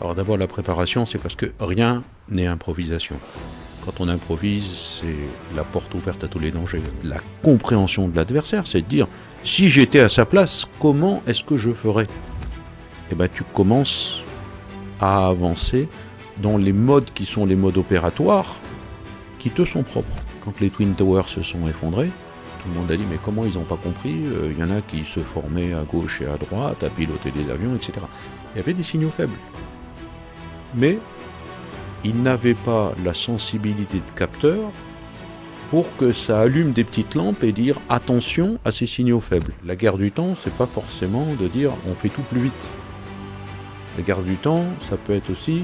Alors d'abord, la préparation, c'est parce que rien n'est improvisation. Quand on improvise, c'est la porte ouverte à tous les dangers. La compréhension de l'adversaire, c'est de dire, si j'étais à sa place, comment est-ce que je ferais? Eh bien, tu commences à avancer dans les modes qui sont les modes opératoires qui te sont propres. Quand les Twin Towers se sont effondrés, tout le monde a dit mais comment ils n'ont pas compris? Il y en a qui se formaient à gauche et à droite, à piloter des avions, etc. Il y avait des signaux faibles. Mais ils n'avaient pas la sensibilité de capteur pour que ça allume des petites lampes et dire attention à ces signaux faibles. La guerre du temps, c'est pas forcément de dire on fait tout plus vite. La guerre du temps, ça peut être aussi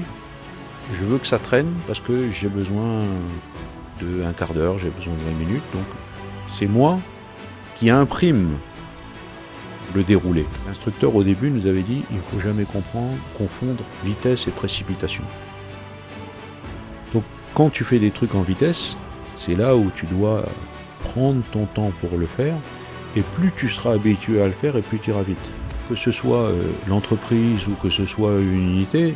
je veux que ça traîne parce que j'ai besoin de un quart d'heure, j'ai besoin de 20 minutes, donc c'est moi qui imprime le déroulé. L'instructeur au début nous avait dit il ne faut jamais confondre vitesse et précipitation. Donc quand tu fais des trucs en vitesse, c'est là où tu dois prendre ton temps pour le faire, et plus tu seras habitué à le faire, et plus tu iras vite. Que ce soit l'entreprise ou que ce soit une unité,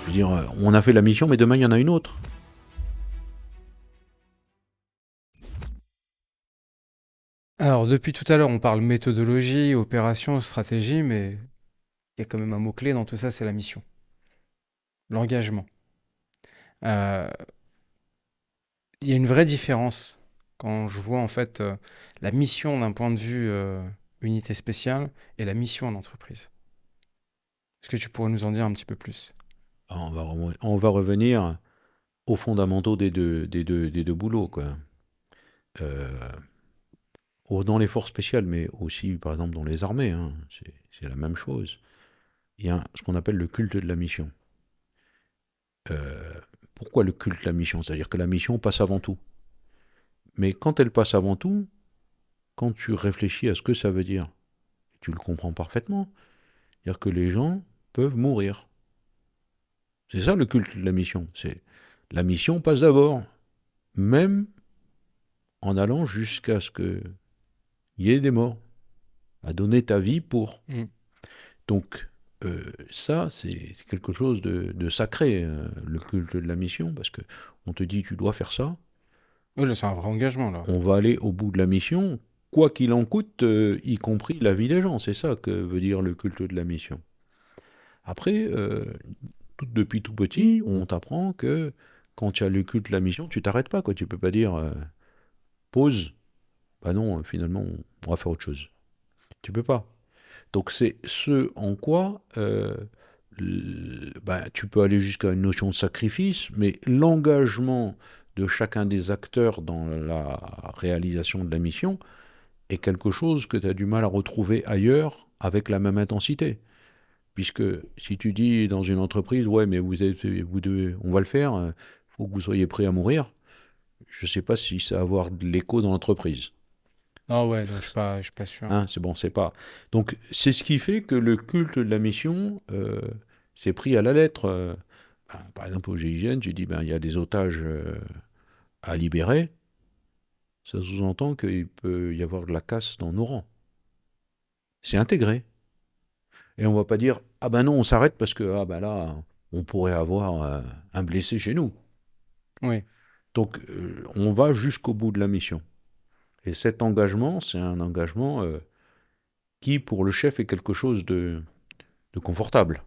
je veux dire, on a fait la mission, mais demain il y en a une autre. Alors, depuis tout à l'heure, on parle méthodologie, opération, stratégie, mais il y a quand même un mot-clé dans tout ça, c'est la mission, l'engagement. Euh, Il y a une vraie différence quand je vois en fait la mission d'un point de vue unité spéciale et la mission en entreprise. Est-ce que tu pourrais nous en dire un petit peu plus? On va revenir aux fondamentaux des deux boulots, quoi. Euh, Dans les forces spéciales, mais aussi par exemple dans les armées, hein, c'est la même chose. Il y a ce qu'on appelle le culte de la mission. Euh, Pourquoi le culte de la mission? C'est-à-dire que la mission passe avant tout. Mais quand elle passe avant tout, quand tu réfléchis à ce que ça veut dire, tu le comprends parfaitement. C'est-à-dire que les gens peuvent mourir. C'est ça le culte de la mission. C'est la mission passe d'abord, même en allant jusqu'à ce qu'il y ait des morts, à donner ta vie pour. Mm. Donc ça, c'est quelque chose de sacré, le culte de la mission, parce que on te dit tu dois faire ça, Oui, là, c'est un vrai engagement, là. on va aller au bout de la mission, quoi qu'il en coûte, y compris la vie des gens. C'est ça que veut dire le culte de la mission. Après, depuis tout petit, on t'apprend que quand tu as le culte de la mission, tu t'arrêtes pas, quoi. Tu peux pas dire pause. Bah non, finalement, on va faire autre chose. Tu peux pas. Donc c'est ce en quoi bah, tu peux aller jusqu'à une notion de sacrifice, mais l'engagement de chacun des acteurs dans la réalisation de la mission est quelque chose que tu as du mal à retrouver ailleurs avec la même intensité. Puisque si tu dis dans une entreprise, ouais, mais vous devez, on va le faire, il faut que vous soyez prêt à mourir, je ne sais pas si ça va avoir de l'écho dans l'entreprise. Ah ouais, non, je suis pas sûr. Hein, c'est bon, c'est pas. Donc, c'est ce qui fait que le culte de la mission s'est pris à la lettre. Ben, par exemple, au GIGN, j'ai dit ben, il y a des otages à libérer. Ça sous-entend qu'il peut y avoir de la casse dans nos rangs. C'est intégré. Et on va pas dire ah ben non, on s'arrête parce que ah ben là, on pourrait avoir un blessé chez nous. Oui. Donc, on va jusqu'au bout de la mission. Et cet engagement, c'est un engagement qui, pour le chef, est quelque chose de confortable.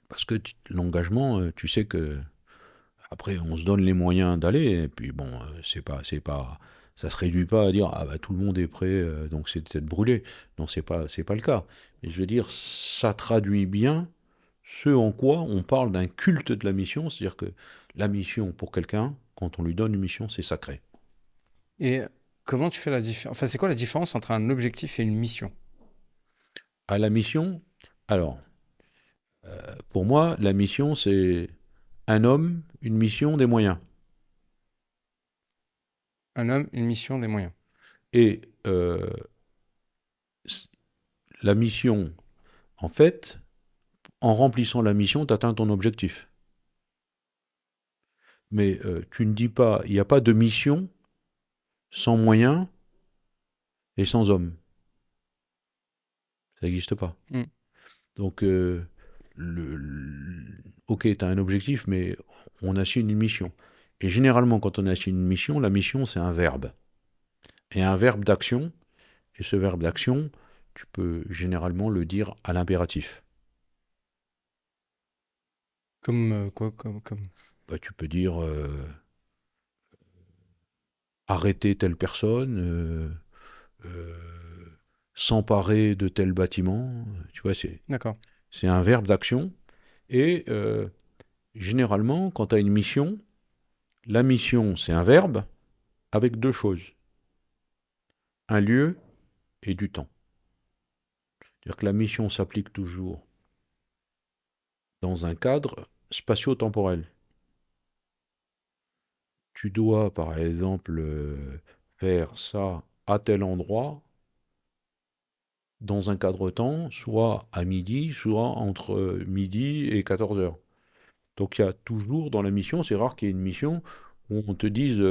Parce que l'engagement, tu sais que après on se donne les moyens d'aller, et puis bon, ça se réduit pas à dire ah bah tout le monde est prêt, donc c'est peut-être brûlé. Non, c'est pas le cas. Mais je veux dire, ça traduit bien ce en quoi on parle d'un culte de la mission, c'est-à-dire que la mission pour quelqu'un, quand on lui donne une mission, c'est sacré. Et comment tu fais la différence? Enfin, c'est quoi la différence entre un objectif et une mission? À la mission, alors pour moi, la mission c'est un homme, une mission, des moyens. Un homme, une mission, des moyens. Et la mission, en fait, en remplissant la mission, tu atteins ton objectif. Mais tu ne dis pas, il n'y a pas de mission sans moyens et sans hommes. Ça n'existe pas. Mm. Donc, le- ok, tu as un objectif, mais on assigne une mission. Et généralement, quand on assigne une mission, la mission, c'est un verbe. Et un verbe d'action, et ce verbe d'action, tu peux généralement le dire à l'impératif. Comme quoi, comme... Bah, tu peux dire arrêter telle personne, euh, s'emparer de tel bâtiment. Tu vois, D'accord. c'est un verbe d'action. Et généralement, quand tu as une mission, la mission, c'est un verbe avec deux choses, un lieu et du temps. C'est-à-dire que la mission s'applique toujours dans un cadre spatio-temporel. Tu dois, par exemple, faire ça à tel endroit, dans un cadre-temps, soit à midi, soit entre midi et 14 heures. Donc il y a toujours dans la mission, c'est rare qu'il y ait une mission où on te dise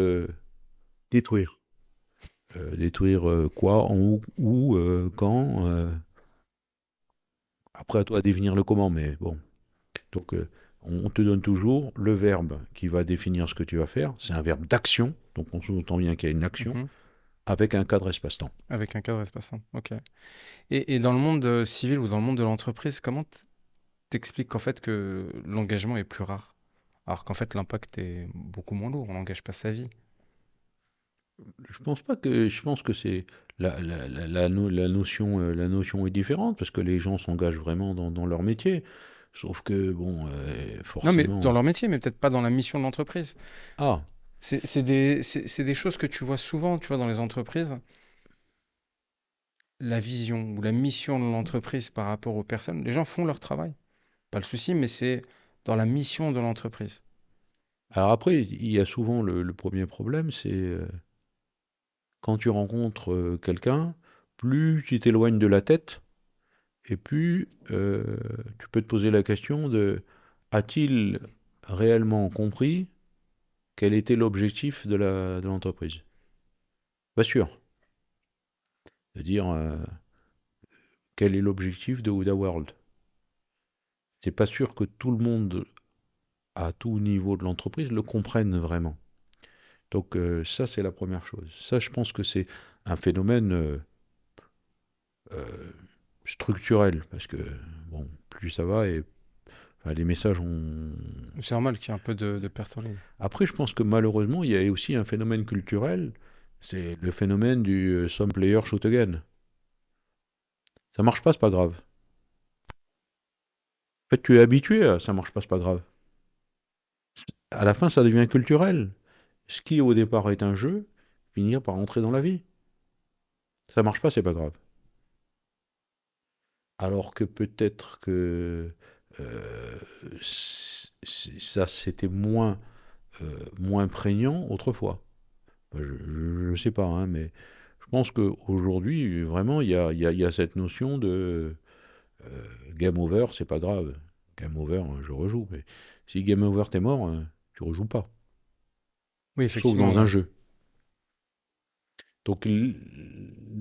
détruire. Détruire quoi, où, quand. Après, à toi de définir le comment, mais bon. Donc on te donne toujours le verbe qui va définir ce que tu vas faire. C'est un verbe d'action, donc on sous-entend bien qu'il y a une action, Mhm. avec un cadre espace-temps. Avec un cadre espaçant. Ok. Et dans le monde civil ou dans le monde de l'entreprise, comment t'expliques qu'en fait que l'engagement est plus rare? Alors qu'en fait l'impact est beaucoup moins lourd, on n'engage pas sa vie. Je pense que c'est la notion est différente parce que les gens s'engagent vraiment dans leur métier. Sauf que bon, Non mais dans forcément. leur métier, mais peut-être pas dans la mission de l'entreprise. Ah, C'est des choses que tu vois souvent, tu vois, dans les entreprises. La vision ou la mission de l'entreprise par rapport aux personnes, les gens font leur travail. Pas le souci, mais c'est dans la mission de l'entreprise. alors après, il y a souvent le premier problème, c'est quand tu rencontres quelqu'un, plus tu t'éloignes de la tête, et plus tu peux te poser la question de a-t-il réellement compris quel était l'objectif de l'entreprise? Pas sûr. C'est-à-dire, quel est l'objectif de Huda World? C'est pas sûr que tout le monde, à tout niveau de l'entreprise, le comprenne vraiment. Donc ça, c'est la première chose. Ça, je pense que c'est un phénomène euh, structurel, parce que bon, plus ça va et enfin, les messages ont. C'est normal qu'il y ait un peu de perte en ligne. Après, je pense que malheureusement, il y a aussi un phénomène culturel, c'est le phénomène du some player shoot again. Ça marche pas, c'est pas grave. En fait, tu es habitué à ça marche pas, c'est pas grave. À la fin, ça devient culturel. Ce qui au départ est un jeu, finir par entrer dans la vie. Ça marche pas, c'est pas grave. Alors que peut-être que euh, ça c'était moins prégnant autrefois. Je sais pas, hein, mais je pense qu'aujourd'hui, vraiment, il y a cette notion de game over, c'est pas grave. Game over, je rejoue. Mais si game over, t'es mort, tu rejoues pas. Oui, Sauf effectivement, dans un là. jeu. Donc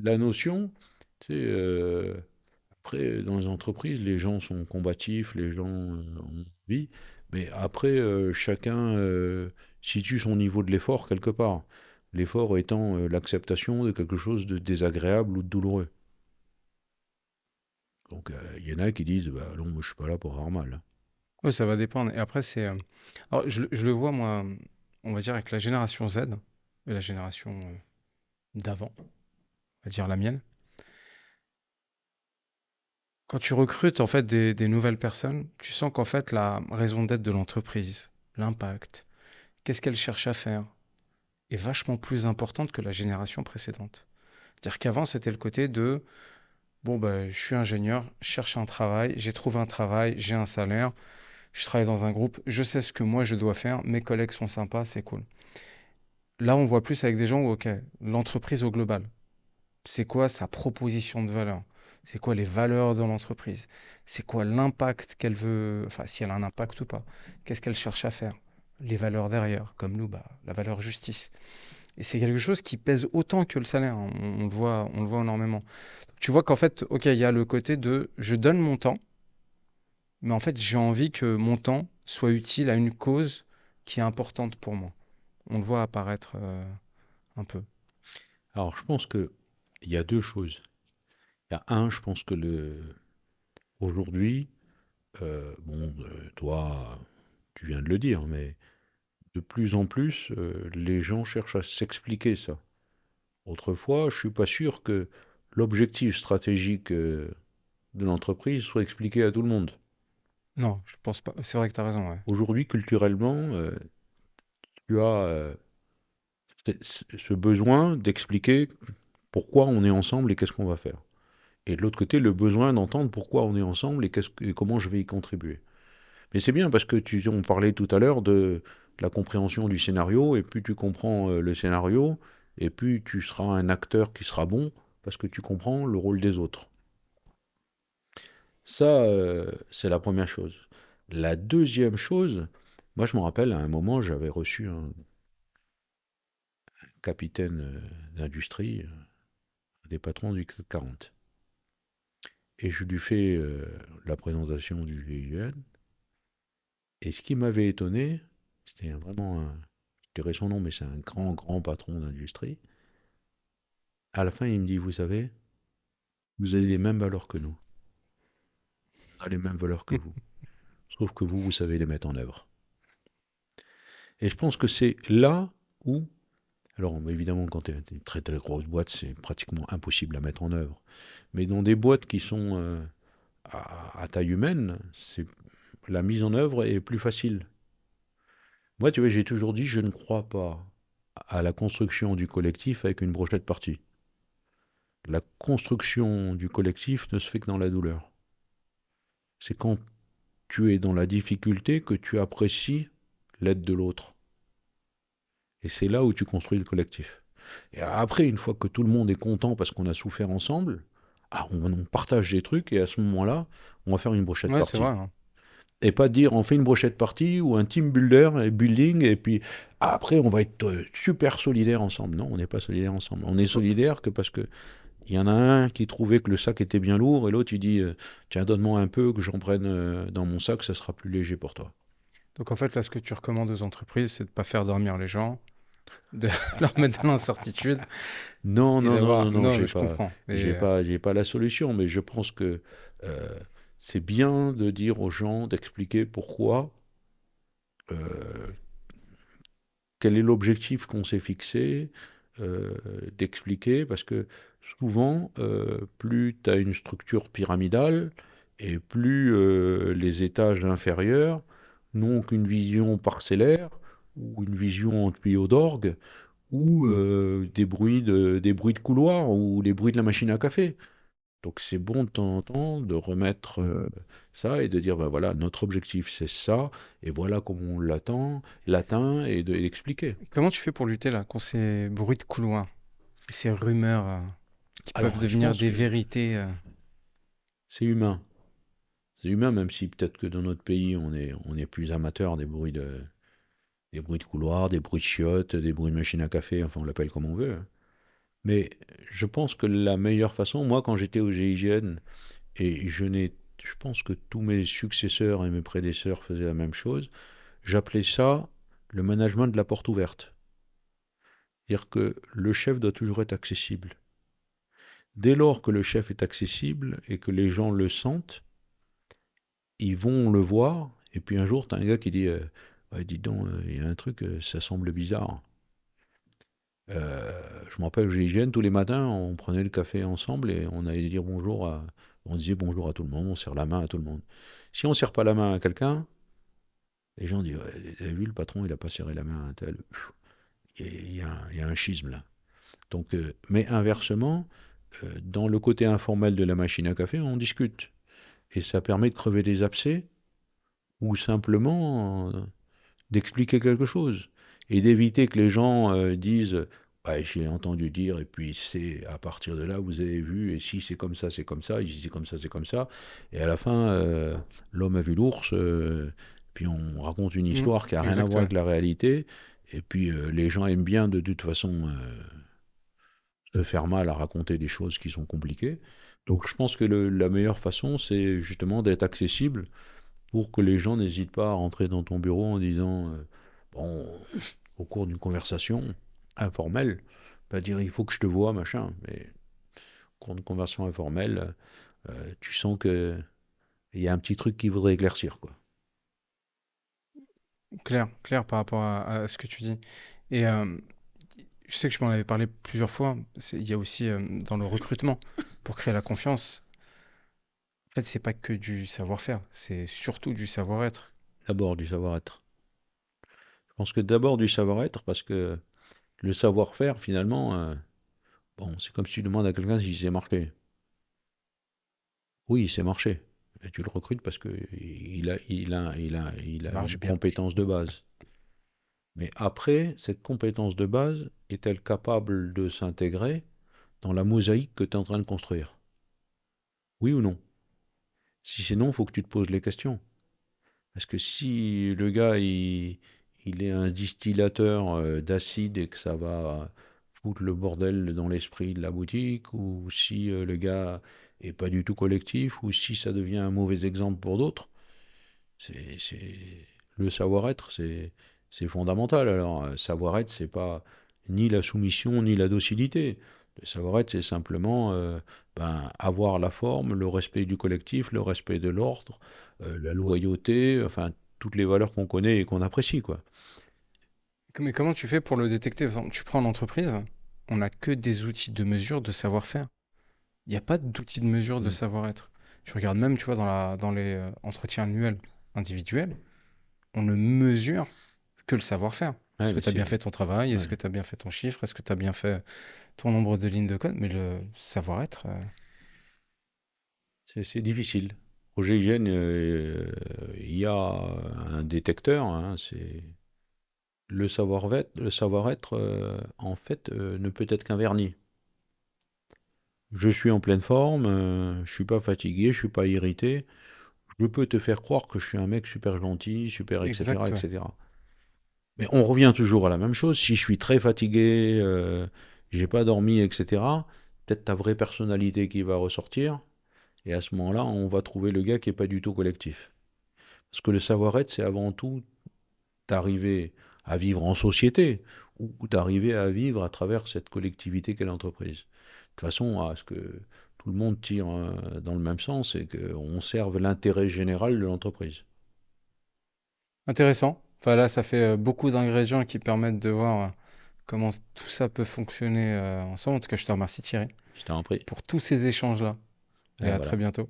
la notion, c'est après dans les entreprises, les gens sont combatifs, les gens ont envie, mais après chacun situe son niveau de l'effort quelque part. L'effort étant l'acceptation de quelque chose de désagréable ou de douloureux. Donc il y en a qui disent bah non, moi je suis pas là pour avoir mal. Oui, ça va dépendre. Et après, c'est. Alors, je le vois, moi, on va dire, avec la génération Z et la génération d'avant, on va dire la mienne. Quand tu recrutes, en fait, des nouvelles personnes, tu sens qu'en fait, la raison d'être de l'entreprise, l'impact, qu'est-ce qu'elle cherche à faire, est vachement plus importante que la génération précédente. C'est-à-dire qu'avant, c'était le côté de bon, ben, je suis ingénieur, je cherche un travail, j'ai trouvé un travail, j'ai un salaire, je travaille dans un groupe, je sais ce que moi je dois faire, mes collègues sont sympas, c'est cool. Là, on voit plus avec des gens où, ok, l'entreprise au global, c'est quoi sa proposition de valeur? C'est quoi les valeurs de l'entreprise? C'est quoi l'impact qu'elle veut, enfin, si elle a un impact ou pas? Qu'est-ce qu'elle cherche à faire? Les valeurs derrière, comme nous, bah, la valeur justice. Et c'est quelque chose qui pèse autant que le salaire, hein. On le voit énormément. Tu vois qu'en fait, il y a le côté de je donne mon temps, mais en fait, j'ai envie que mon temps soit utile à une cause qui est importante pour moi. On le voit apparaître un peu. Alors, je pense que il y a deux choses. Il y a un, je pense que aujourd'hui, toi, tu viens de le dire, mais de plus en plus, les gens cherchent à s'expliquer ça. Autrefois, je suis pas sûr que l'objectif stratégique de l'entreprise soit expliqué à tout le monde. Non, je pense pas. C'est vrai que tu as raison, ouais. Aujourd'hui, culturellement, tu as ce besoin d'expliquer pourquoi on est ensemble et qu'est-ce qu'on va faire. Et de l'autre côté, le besoin d'entendre pourquoi on est ensemble et comment je vais y contribuer. Mais c'est bien parce que on parlait tout à l'heure de la compréhension du scénario, et plus tu comprends le scénario, et plus tu seras un acteur qui sera bon parce que tu comprends le rôle des autres. Ça, c'est la première chose. La deuxième chose, moi je me rappelle à un moment, j'avais reçu un capitaine d'industrie, des patrons du CAC 40. Et je lui fais la présentation du GIGN. Et ce qui m'avait étonné, c'était vraiment je dirais son nom, mais c'est un grand, grand patron d'industrie. À la fin, il me dit, vous savez, vous avez les mêmes valeurs que nous. On a les mêmes valeurs que vous. Sauf que vous savez les mettre en œuvre. Et je pense que c'est là où, alors évidemment, quand tu es une très très grosse boîte, c'est pratiquement impossible à mettre en œuvre. Mais dans des boîtes qui sont à taille humaine, la mise en œuvre est plus facile. Moi, tu vois, j'ai toujours dit, je ne crois pas à la construction du collectif avec une brochette partie. La construction du collectif ne se fait que dans la douleur. C'est quand tu es dans la difficulté que tu apprécies l'aide de l'autre. Et c'est là où tu construis le collectif. Et après, une fois que tout le monde est content parce qu'on a souffert ensemble, on partage des trucs et à ce moment-là, on va faire une brochette Ouais, c'est partie. vrai, hein. Et pas dire on fait une brochette partie ou un team builder et building et puis après on va être super solidaires ensemble. Non, on n'est pas solidaires ensemble. On est solidaires que parce que il y en a un qui trouvait que le sac était bien lourd et l'autre il dit tiens donne-moi un peu que j'en prenne dans mon sac, ça sera plus léger pour toi. Donc en fait, là, ce que tu recommandes aux entreprises, c'est de ne pas faire dormir les gens, de leur mettre dans l'incertitude Non, et non, non, d'avoir... non, non, Non, mais je comprends. j'ai pas la solution, mais je pense que euh, c'est bien de dire aux gens, d'expliquer pourquoi, euh, quel est l'objectif qu'on s'est fixé, d'expliquer, parce que souvent, plus tu as une structure pyramidale, et plus les étages inférieurs n'ont qu'une vision parcellaire, ou une vision en tuyau d'orgue, ou des bruits de couloir, ou les bruits de la machine à café. Donc c'est bon de temps en temps de remettre ça et de dire, ben voilà, notre objectif c'est ça, et voilà comment on l'atteint, et de l'expliquer. Comment tu fais pour lutter là, contre ces bruits de couloir et ces rumeurs qui peuvent Alors je devenir pense des que vérités c'est humain. C'est humain, même si peut-être que dans notre pays on est plus amateur des bruits de couloir, des bruits de chiottes, des bruits de machine à café, enfin on l'appelle comme on veut, hein. Mais je pense que la meilleure façon, moi quand j'étais au GIGN, et je pense que tous mes successeurs et mes prédécesseurs faisaient la même chose, j'appelais ça le management de la porte ouverte. C'est-à-dire que le chef doit toujours être accessible. Dès lors que le chef est accessible et que les gens le sentent, ils vont le voir. Et puis un jour, tu as un gars qui dit ouais, dis donc, il y a un truc, ça semble bizarre. Je me rappelle, chez Hygiène, tous les matins, on prenait le café ensemble et on allait dire bonjour on disait bonjour à tout le monde, on serre la main à tout le monde. Si on ne serre pas la main à quelqu'un, les gens disent ouais, vous avez vu, le patron, il n'a pas serré la main à un tel. Il y a un schisme là. Donc, mais inversement, dans le côté informel de la machine à café, on discute. Et ça permet de crever des abcès ou simplement d'expliquer quelque chose. Et d'éviter que les gens disent ouais, j'ai entendu dire, et puis c'est à partir de là, vous avez vu, et si c'est comme ça, c'est comme ça, et si c'est comme ça, c'est comme ça. Et à la fin, l'homme a vu l'ours, puis on raconte une histoire qui n'a rien à voir exactement. avec la réalité. Et puis les gens aiment bien de toute façon se faire mal à raconter des choses qui sont compliquées. Donc je pense que la meilleure façon, c'est justement d'être accessible pour que les gens n'hésitent pas à rentrer dans ton bureau en disant, bon, au cours d'une conversation informelle, pas dire il faut que je te voie, machin, mais au cours d'une conversation informelle, tu sens que il y a un petit truc qui voudrait éclaircir, quoi. Clair, clair par rapport à ce que tu dis. Et je sais que je m'en avais parlé plusieurs fois. Il y a aussi dans le recrutement, pour créer la confiance, en fait, c'est pas que du savoir-faire, c'est surtout du savoir-être. D'abord du savoir-être. Je pense que d'abord du savoir-être, parce que le savoir-faire, finalement, bon, c'est comme si tu demandes à quelqu'un s'il sait marcher. Oui, il sait marcher. Et tu le recrutes parce que il Il a marche une bien. compétence de base. Mais après, cette compétence de base est-elle capable de s'intégrer dans la mosaïque que tu es en train de construire? Oui ou non? Si c'est non, il faut que tu te poses les questions. Parce que si le gars, il est un distillateur d'acide et que ça va foutre le bordel dans l'esprit de la boutique, ou si le gars est pas du tout collectif, ou si ça devient un mauvais exemple pour d'autres, c'est le savoir-être, c'est fondamental. Alors, savoir-être, c'est pas ni la soumission ni la docilité. Le savoir-être, c'est simplement avoir la forme, le respect du collectif, le respect de l'ordre, la loyauté, enfin toutes les valeurs qu'on connaît et qu'on apprécie, quoi. Mais comment tu fais pour le détecter? Par exemple, tu prends l'entreprise, on n'a que des outils de mesure de savoir-faire. Il n'y a pas d'outils de mesure de Mm. savoir-être. Tu regardes même, tu vois, dans les entretiens annuels individuels, on ne mesure que le savoir-faire. Ouais, Est-ce que mais tu as bien c'est fait ton travail? Est-ce ouais. que tu as bien fait ton chiffre? Est-ce que tu as bien fait ton nombre de lignes de code? Mais le savoir-être, C'est difficile. Au GIGN, il y a un détecteur, hein, c'est le savoir-être, en fait, ne peut être qu'un vernis. Je suis en pleine forme, je suis pas fatigué, je suis pas irrité. Je peux te faire croire que je suis un mec super gentil, super, etc., exact, ouais. etc. Mais on revient toujours à la même chose. Si je suis très fatigué, j'ai pas dormi, etc., peut-être ta vraie personnalité qui va ressortir. Et à ce moment-là, on va trouver le gars qui est pas du tout collectif. Parce que le savoir-être, c'est avant tout d'arriver à vivre en société ou d'arriver à vivre à travers cette collectivité qu'est l'entreprise. De façon à ce que tout le monde tire dans le même sens et qu'on serve l'intérêt général de l'entreprise. Intéressant. Enfin là, ça fait beaucoup d'ingrédients qui permettent de voir comment tout ça peut fonctionner ensemble. En tout cas, je te remercie Thierry Je t'en prie. pour tous ces échanges-là. Et Et à très voilà. bientôt.